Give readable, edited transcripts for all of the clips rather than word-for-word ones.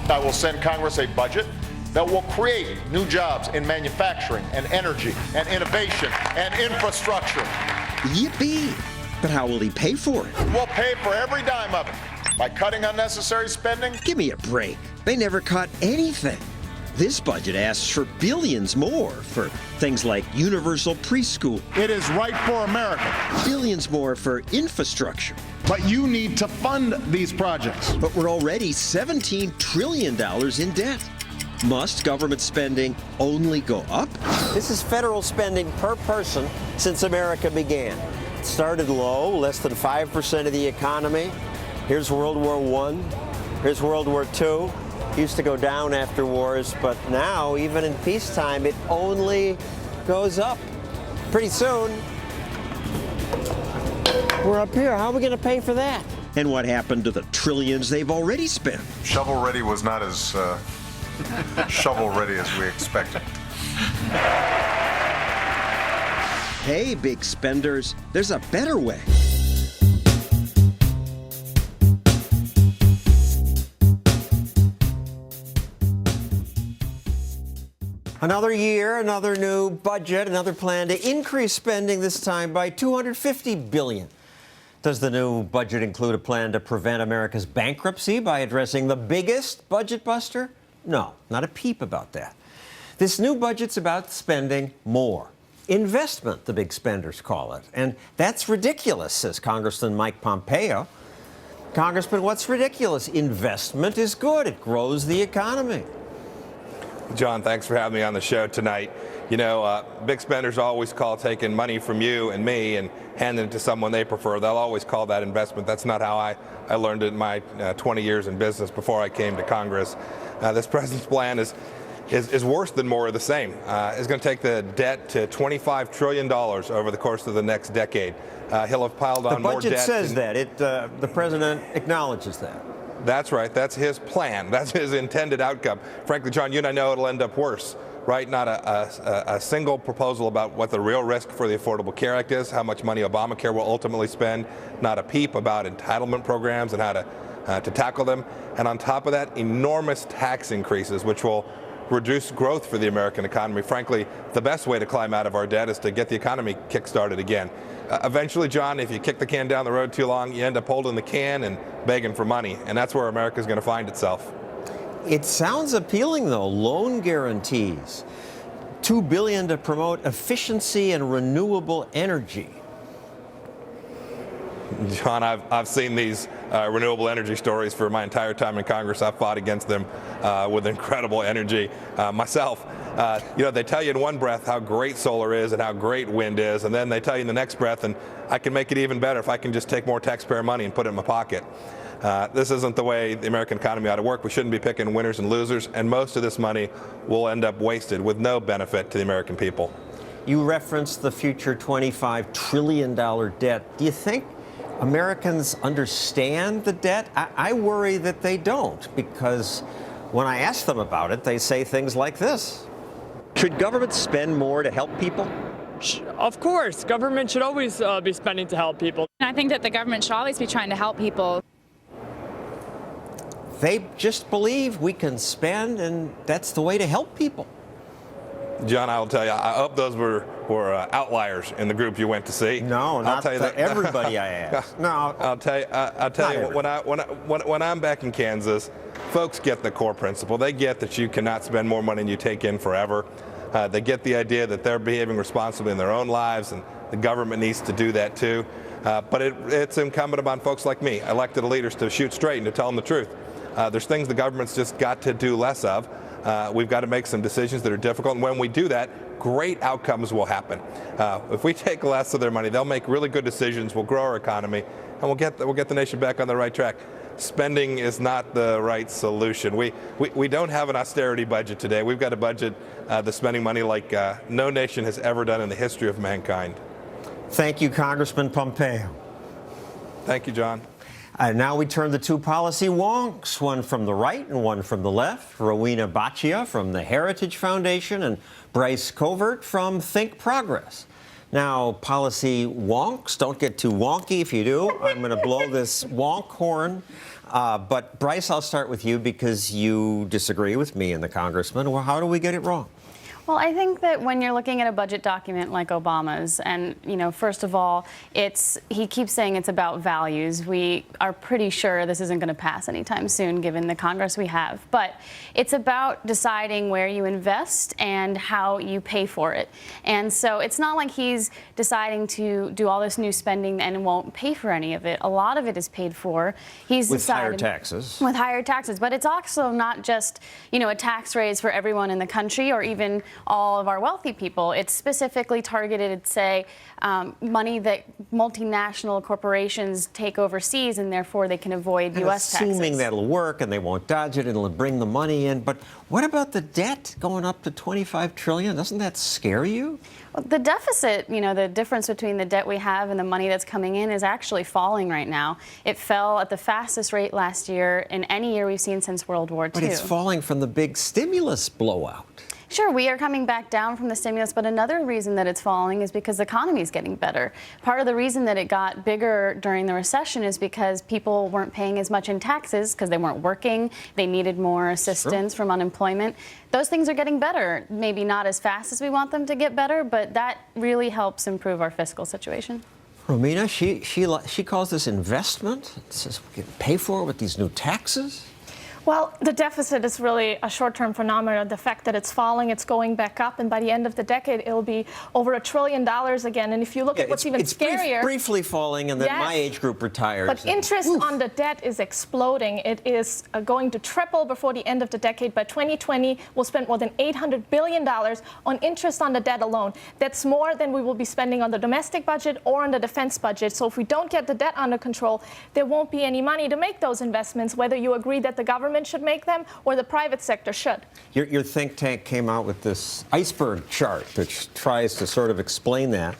I will send Congress a budget that will create new jobs in manufacturing and energy and innovation and infrastructure. Yippee! But how will he pay for it? We'll pay for every dime of it by cutting unnecessary spending. Give me a break. They never cut anything. This budget asks for billions more for things like universal preschool. It is right for America. Billions more for infrastructure. But you need to fund these projects. But we're already $17 trillion in debt. Must government spending only go up? This is federal spending per person since America began. It started low, less than 5% of the economy. Here's World War I. Here's World War II. Used to go down after wars, but now, even in peacetime, it only goes up. Pretty soon, we're up here. How are we going to pay for that? And what happened to the trillions they've already spent? Shovel ready was not as shovel ready as we expected. Hey, big spenders, there's a better way. Another year, another new budget, another plan to increase spending, this time by $250 billion. Does the new budget include a plan to prevent America's bankruptcy by addressing the biggest budget buster? No, not a peep about that. This new budget's about spending more. Investment, the big spenders call it. And that's ridiculous, says Congressman Mike Pompeo. Congressman, what's ridiculous? Investment is good. It grows the economy. John, thanks for having me on the show tonight. You know, big spenders always call taking money from you and me and handing it to someone they prefer. They'll always call that investment. That's not how I learned it in my 20 years in business before I came to Congress. This president's plan is worse than more of the same. It's going to take the debt to $25 trillion over the course of the next decade. He'll have piled on more debt. The budget says that. The president acknowledges that. That's right. That's his plan. That's his intended outcome. Frankly, John, you and I know it'll end up worse, right? Not a single proposal about what the real risk for the Affordable Care Act is, how much money Obamacare will ultimately spend, not a peep about entitlement programs and how to tackle them. And on top of that, enormous tax increases, which will reduce growth for the American economy. Frankly, the best way to climb out of our debt is to get the economy kick-started again. Eventually, John, if you kick the can down the road too long, you end up holding the can and begging for money, and that's where America's going to find itself. It sounds appealing, though. Loan guarantees, $2 billion to promote efficiency and renewable energy. John, I've seen these renewable energy stories for my entire time in Congress. I've fought against them with incredible energy myself. You know, they tell you in one breath how great solar is and how great wind is, and then they tell you in the next breath, and I can make it even better if I can just take more taxpayer money and put it in my pocket. This isn't the way the American economy ought to work. We shouldn't be picking winners and losers, and most of this money will end up wasted with no benefit to the American people. You referenced the future $25 trillion debt. Do you think Americans understand the debt? I worry that they don't, because when I ask them about it, they say things like this. Should government spend more to help people? Of course. Government should always be spending to help people. I think that the government should always be trying to help people. They just believe we can spend, and that's the way to help people. John, I will tell you, I hope those were outliers in the group you went to see. No, not everybody I asked. No, I'll tell you, when I'm back in Kansas, folks get the core principle. They get that you cannot spend more money than you take in forever. They get the idea that they're behaving responsibly in their own lives, and the government needs to do that too. But it's incumbent upon folks like me, elected leaders, to shoot straight and to tell them the truth. There's things the government's just got to do less of. We've got to make some decisions that are difficult, and when we do that, great outcomes will happen. If we take less of their money, they'll make really good decisions, we'll grow our economy, and we'll get the nation back on the right track. Spending is not the right solution. We don't have an austerity budget today. We've got a budget that's spending money like no nation has ever done in the history of mankind. Thank you, Congressman Pompeo. Thank you, John. Now we turn to two policy wonks, one from the right and one from the left. Rowena Baccia from the Heritage Foundation and Bryce Covert from Think Progress. Now, policy wonks, don't get too wonky. If you do, I'm going to blow this wonk horn. But Bryce, I'll start with you because you disagree with me and the congressman. Well, how do we get it wrong? Well, I think that when you're looking at a budget document like Obama's, and, first of all, he keeps saying it's about values. We are pretty sure this isn't going to pass anytime soon, given the Congress we have. But it's about deciding where you invest and how you pay for it. And so it's not like he's deciding to do all this new spending and won't pay for any of it. A lot of it is paid for. He's with decided, higher taxes. With higher taxes. But it's also not just, a tax raise for everyone in the country or even all of our wealthy people. It's specifically targeted at, say, money that multinational corporations take overseas, and therefore they can avoid U.S. taxes. Assuming that'll work and they won't dodge it and it'll bring the money in. But what about the debt going up to $25 trillion? Doesn't that scare you? Well, the deficit, the difference between the debt we have and the money that's coming in is actually falling right now. It fell at the fastest rate last year in any year we've seen since World War II. But it's falling from the big stimulus blowout. Sure, we are coming back down from the stimulus, but another reason that it's falling is because the economy is getting better. Part of the reason that it got bigger during the recession is because people weren't paying as much in taxes because they weren't working. They needed more assistance from unemployment. Those things are getting better. Maybe not as fast as we want them to get better, but that really helps improve our fiscal situation. Romina, she calls this investment. It says we can pay for it with these new taxes. Well, the deficit is really a short-term phenomenon. The fact that it's falling, it's going back up, and by the end of the decade, it'll be over $1 trillion again. And if you look at what's even scarier, briefly falling, and then my age group retires. But interest on the debt is exploding. It is going to triple before the end of the decade. By 2020, we'll spend more than $800 billion on interest on the debt alone. That's more than we will be spending on the domestic budget or on the defense budget. So if we don't get the debt under control, there won't be any money to make those investments, whether you agree that the government should make them or the private sector should. Your think tank came out with this iceberg chart which tries to sort of explain that.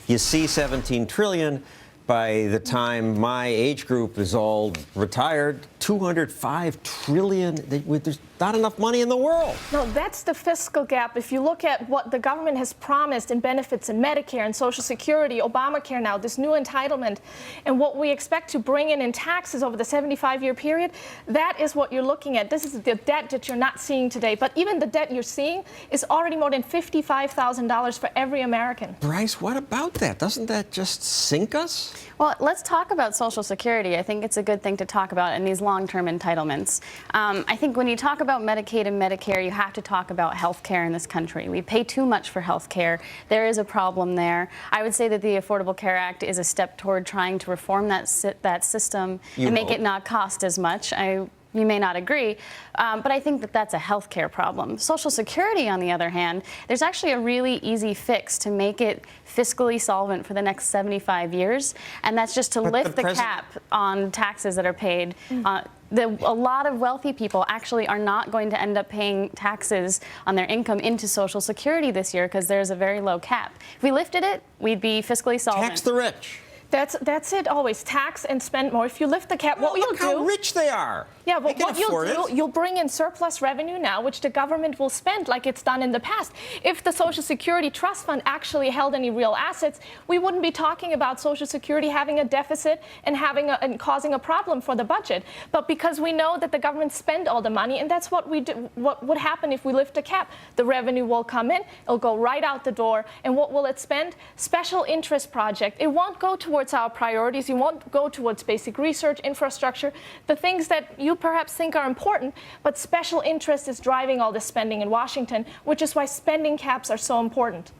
You see 17 trillion. By the time my age group is all retired, 205 trillion. There's not enough money in the world. No, that's the fiscal gap. If you look at what the government has promised in benefits in Medicare and Social Security, Obamacare now, this new entitlement, and what we expect to bring in taxes over the 75-year period, that is what you're looking at. This is the debt that you're not seeing today. But even the debt you're seeing is already more than $55,000 for every American. Bryce, what about that? Doesn't that just sink us? Well, let's talk about Social Security. I think it's a good thing to talk about in these long-term entitlements. I think when you talk about Medicaid and Medicare, you have to talk about health care in this country. We pay too much for health care. There is a problem there. I would say that the Affordable Care Act is a step toward trying to reform that system and make it not cost as much. You may not agree, but I think that that's a health care problem. Social Security, on the other hand, there's actually a really easy fix to make it fiscally solvent for the next 75 years, and that's just to lift the cap on taxes that are paid. A lot of wealthy people actually are not going to end up paying taxes on their income into Social Security this year because there's a very low cap. If we lifted it, we'd be fiscally solvent. Tax the rich. That's it always. Tax and spend more. If you lift the cap, what you'll do... Look how rich they are. Yeah, but what you'll do, you'll bring in surplus revenue now, which the government will spend like it's done in the past. If the Social Security Trust Fund actually held any real assets, we wouldn't be talking about Social Security having a deficit and causing a problem for the budget. But because we know that the government spend all the money, and that's what we do, what would happen if we lift a cap? The revenue will come in, it'll go right out the door, and what will it spend? Special interest project. It won't go towards our priorities. It won't go towards basic research, infrastructure, the things that you perhaps think are important, but special interest is driving all this spending in Washington, which is why spending caps are so important.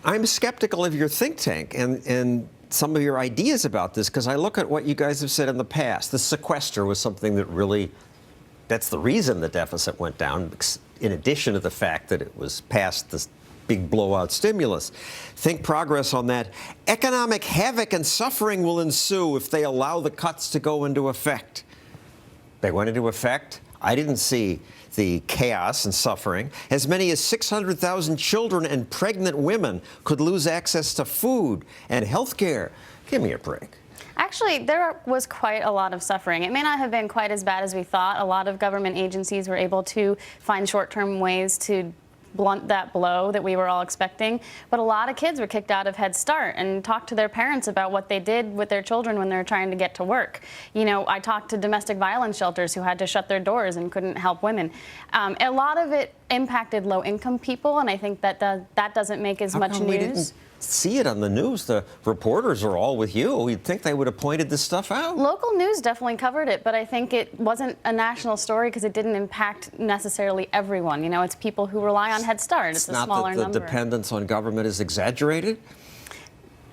I'm skeptical of your think tank and some of your ideas about this because I look at what you guys have said in the past. The sequester was something that really, that's the reason the deficit went down, in addition to the fact that it was past this big blowout stimulus. Think progress on that. Economic havoc and suffering will ensue if they allow the cuts to go into effect. They went into effect. I didn't see the chaos and suffering. As many as 600,000 children and pregnant women could lose access to food and health care. Give me a break. Actually, there was quite a lot of suffering. It may not have been quite as bad as we thought. A lot of government agencies were able to find short-term ways to blunt that blow that we were all expecting. But a lot of kids were kicked out of Head Start, and talked to their parents about what they did with their children when they were trying to get to work. You know, I talked to domestic violence shelters who had to shut their doors and couldn't help women. A lot of it impacted low-income people, and I think that that doesn't make as much How come we news. didn't see it on the news? The reporters are all with you. You'd think they would have pointed this stuff out. Local news definitely covered it, but I think it wasn't a national story because it didn't impact necessarily everyone. You know, it's people who rely on Head Start. It's a not smaller that the number. dependence on government is exaggerated?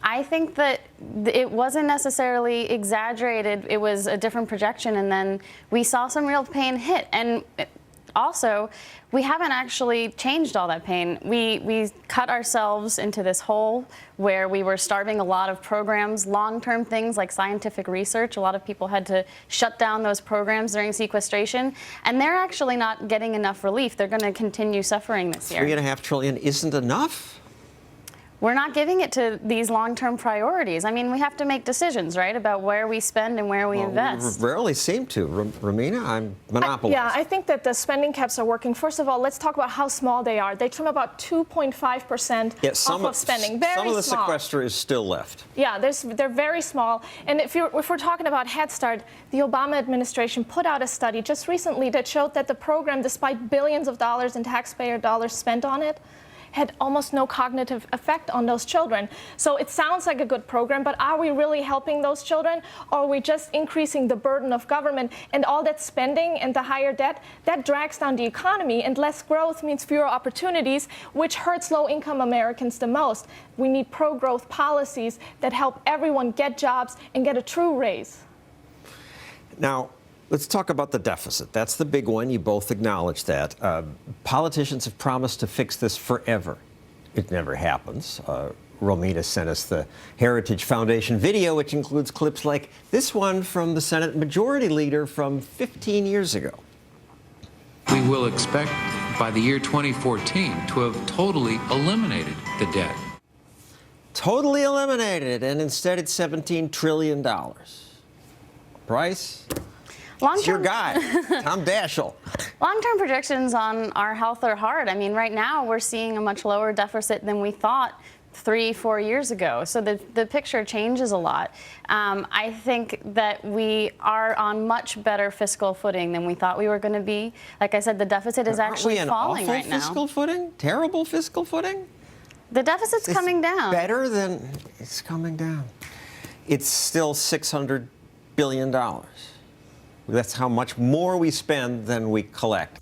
I think that it wasn't necessarily exaggerated. It was a different projection, and then we saw some real pain hit. And also, we haven't actually changed all that pain. We cut ourselves into this hole where we were starving a lot of programs, long-term things like scientific research. A lot of people had to shut down those programs during sequestration, and they're actually not getting enough relief. They're going to continue suffering this year. $3.5 trillion isn't enough? We're not giving it to these long-term priorities. I mean, we have to make decisions, right, about where we spend and where we invest. We rarely seem to. Ramina, I'm monopolized. Yeah, I think that the spending caps are working. First of all, let's talk about how small they are. They trim about 2.5% off of spending. Very some of the small. sequester is still left. Yeah, they're very small. And if we're talking about Head Start, the Obama administration put out a study just recently that showed that the program, despite billions of dollars in taxpayer dollars spent on it, had almost no cognitive effect on those children. So it sounds like a good program, but are we really helping those children? Or are we just increasing the burden of government? And all that spending and the higher debt, that drags down the economy, and less growth means fewer opportunities, which hurts low-income Americans the most. We need pro-growth policies that help everyone get jobs and get a true raise. Now, let's talk about the deficit. That's the big one. You both acknowledge that. Politicians have promised to fix this forever. It never happens. Romina sent us the Heritage Foundation video, which includes clips like this one from the Senate Majority Leader from 15 years ago. We will expect by the year 2014 to have totally eliminated the debt. Totally eliminated, and instead it's $17 trillion. Bryce? It's your guy, Tom Daschle. Long-term projections on our health are hard. I mean, right now we're seeing a much lower deficit than we thought 3-4 years ago. So the picture changes a lot. I think that we are on much better fiscal footing than we thought we were going to be. Like I said, the deficit is actually falling right now. Fiscal footing? Terrible fiscal footing? The deficit's coming down. Better than it's coming down. It's still $600 billion. That's how much more we spend than we collect.